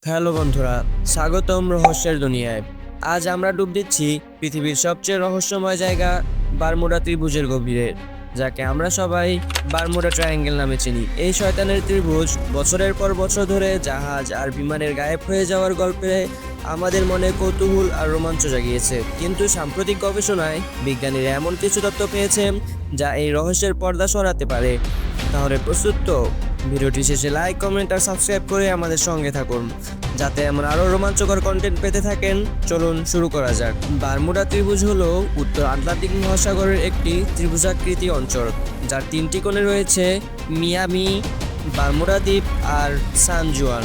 Hello বন্ধুরা, স্বাগতম রহস্যের দুনিয়ায়। আজ আমরা ডুব দিচ্ছি পৃথিবীর সবচেয়ে রহস্যময় জায়গা বারমুডা ত্রিভুজের গভীরে, যাকে আমরা সবাই বারমুডা ট্রায়াঙ্গেল নামে চিনি। এই শয়তানের ত্রিভুজ বছরের পর বছর ধরে জাহাজ আর বিমানের গায়েব হয়ে যাওয়ার গল্পে আমাদের মনে কৌতূহল আর রোমাঞ্চ জাগিয়েছে। কিন্তু সাম্প্রতিক গবেষণায় বিজ্ঞানীরা এমন কিছু তথ্য পেয়েছেন যা এই রহস্যের পর্দা সরাতে পারে। তাহলে প্রস্তুত তো? ভিডিওটি শেষে লাইক, কমেন্ট আর সাবস্ক্রাইব করে আমাদের সঙ্গে থাকুন, যাতে আমরা আরও রোমাঞ্চকর কন্টেন্ট পেতে থাকেন। চলুন শুরু করা যাক। বারমুডা ত্রিভুজ হলো উত্তর আটলান্টিক মহাসাগরের একটি ত্রিভুজাকৃতি অঞ্চল, যার তিনটি কোণে রয়েছে মিয়ামি, বারমুডা দ্বীপ আর সান জুয়ান।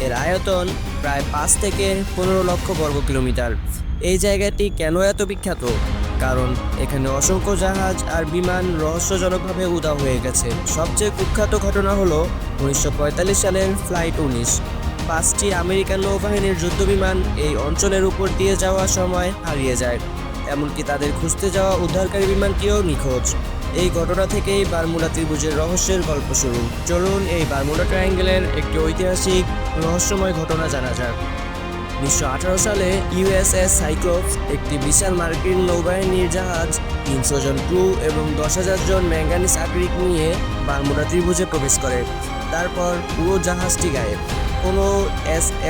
এর আয়তন প্রায় 5 থেকে 15 লক্ষ বর্গ কিলোমিটার। এই জায়গাটি কেন এত বিখ্যাত? কারণ এখানে অসংখ্য জাহাজ আর বিমান রহস্যজনকভাবে উধাও হয়ে গেছে। সবচেয়ে কুখ্যাত ঘটনা হলো 1945 সালের ফ্লাইট 19। 5টি আমেরিকান নৌবাহিনীর যুদ্ধবিমান এই অঞ্চলের উপর দিয়ে যাওয়ার সময় হারিয়ে যায়, এমনকি তাদের খুঁজতে যাওয়া উদ্ধারকারী বিমানটিও নিখোঁজ। এই ঘটনা থেকেই বারমুডা ত্রিভুজের রহস্যের গল্প শুরু। চলুন এই বারমুডা ট্রায়াঙ্গেলের একটি ঐতিহাসিক রহস্যময় ঘটনা জানা যাক। 1918 সালে ইউএসএস সাইক্লোপস, একটি বিশাল মার্কিন নৌবাহিনীর জাহাজ, 300 জন ক্রু এবং 10,000 জন ম্যাঙ্গানিজ আকরিক নিয়ে বারমুডা ত্রিভুজে প্রবেশ করে। তারপর পুরো জাহাজটি গায়েব। কোনো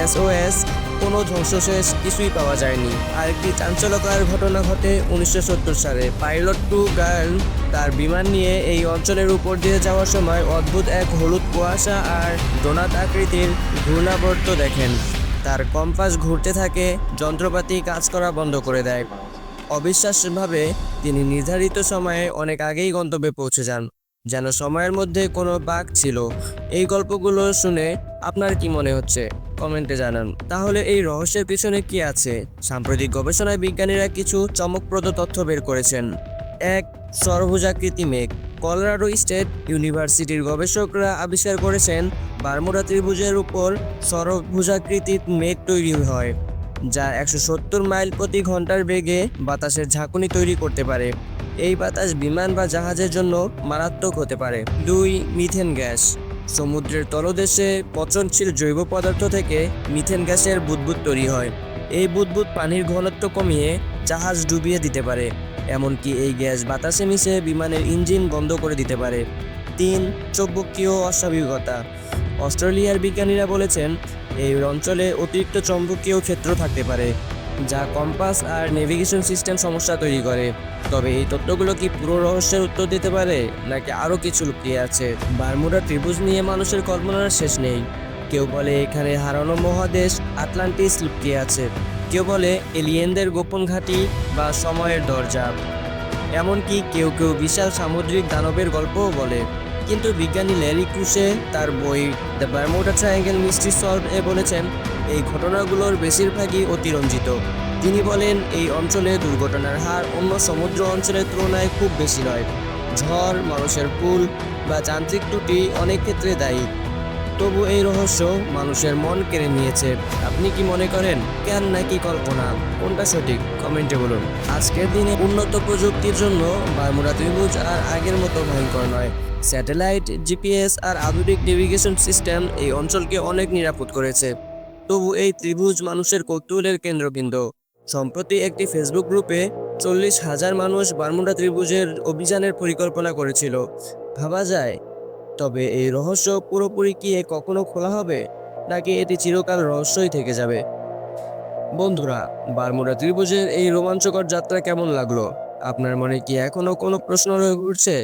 এসওএস, কোনো ধ্বংসাবশেষ কিছুই পাওয়া যায়নি। আরেকটি চাঞ্চল্যকর ঘটনা ঘটে 1970 সালে। পাইলট টু গার্ল তার বিমান নিয়ে এই অঞ্চলের উপর দিয়ে যাওয়ার সময় অদ্ভুত এক হলুদ কুয়াশা আর ডোনাট আকৃতির ঘূর্ণাবর্ত দেখেন। তার কম্পাস ঘুরতে থাকে, যন্ত্রপাতি কাজ করা বন্ধ করে দেয়। অবিশ্বাস্যভাবে তিনি নির্ধারিত সময়ে অনেক আগেই গন্তব্যে পৌঁছে যান, যেন সময়ের মধ্যে কোনো বাঁক ছিল। এই গল্পগুলো শুনে আপনার কি মনে হচ্ছে? কমেন্টে জানান। তাহলে এই রহস্যের পিছনে কি আছে? সাম্প্রতিক গবেষণায় বিজ্ঞানীরা কিছু চমকপ্রদ তথ্য বের করেছেন। এক, ষড়ভুজাকৃতি মেঘ। কলোরাডো স্টেট ইউনিভার্সিটির গবেষকরা আবিষ্কার করেছেন বারমুডা ত্রিভুজের উপর ষড়ভুজাকৃতি মেঘ তৈরি হয়, যা 170 মাইল প্রতি ঘন্টার বেগে বাতাসের ঝাঁকুনি তৈরি করতে পারে। এই বাতাস বিমান বা জাহাজের জন্য মারাত্মক হতে পারে। 2, মিথেন গ্যাস। সমুদ্রের তলদেশে পচনশীল জৈব পদার্থ থেকে মিথেন গ্যাসের বুদবুদ তৈরি হয়। এই বুদবুদ পানির ঘনত্ব কমিয়ে জাহাজ ডুবিয়ে দিতে পারে, এমনকি এই গ্যাস বাতাসে মিশে বিমানের ইঞ্জিন বন্ধ করে দিতে পারে। 3, চৌম্বকীয় অস্বাভাবিকতা। অস্ট্রেলিয়ার বিজ্ঞানীরা বলেছেন এই অঞ্চলে অতিরিক্ত চৌম্বকীয় ক্ষেত্র থাকতে পারে, যা কম্পাস আর নেভিগেশন সিস্টেম সমস্যা তৈরি করে। তবে এই তথ্যগুলো কি পুরো রহস্যের উত্তর দিতে পারে, নাকি আরও কিছু লুকিয়ে আছে? বারমুডা ত্রিভুজ নিয়ে মানুষের কল্পনার শেষ নেই। কেউ বলে এখানে হারানো মহাদেশ আটলান্টিস লুকিয়ে আছে, কেউ বলে এলিয়েনদের গোপন ঘাঁটি বা সময়ের দরজা, এমনকি কেউ কেউ বিশাল সামুদ্রিক দানবের গল্পও বলে। কিন্তু বিজ্ঞানী ল্যারি ক্রুশে তার বই the Bermuda triangle mystery solve a বলেছেন এই ঘটনাগুলোর বেশিরভাগই অতিরঞ্জিত। তিনি বলেন এই অঞ্চলে দুর্ঘটনার হার অন্য সমুদ্র অঞ্চলের তুলনায় খুব বেশি নয়। ঝড়, মানুষের ভুল বা যান্ত্রিক ত্রুটি অনেক ক্ষেত্রে দায়ী। তবু এই রহস্য মানুষের মন কেড়ে নিয়েছে। আপনি কি মনে করেন জ্ঞান নাকি কল্পনা? কোনটা সঠিক? কমেন্টে বলুন। আজকের দিনে উন্নত প্রযুক্তির জন্য বারমুডা ত্রিভুজ আর আগের মতো ভয়ঙ্কর নয়। স্যাটেলাইট, জিপিএস আর আধুনিক নেভিগেশন সিস্টেম এই অঞ্চলকে অনেক নিরাপদ করেছে। তবু এই ত্রিভুজ মানুষের কৌতূহলের কেন্দ্রবিন্দু। সম্প্রতি একটি ফেসবুক গ্রুপে 40,000 মানুষ বারমুডা ত্রিভুজের অভিযানের পরিকল্পনা করেছিল। ভাবা যায়। তবে এই রহস্য পুরোপুরি কি কখনো খোলা হবে, নাকি এটি চিরকাল রহস্যই থেকে যাবে? বন্ধুরা, বারমুডা ত্রিভুজের এই রোমাঞ্চকর যাত্রা কেমন লাগলো? আপনার মনে কি এখনো কোনো প্রশ্ন রয়ে ঘুরছে?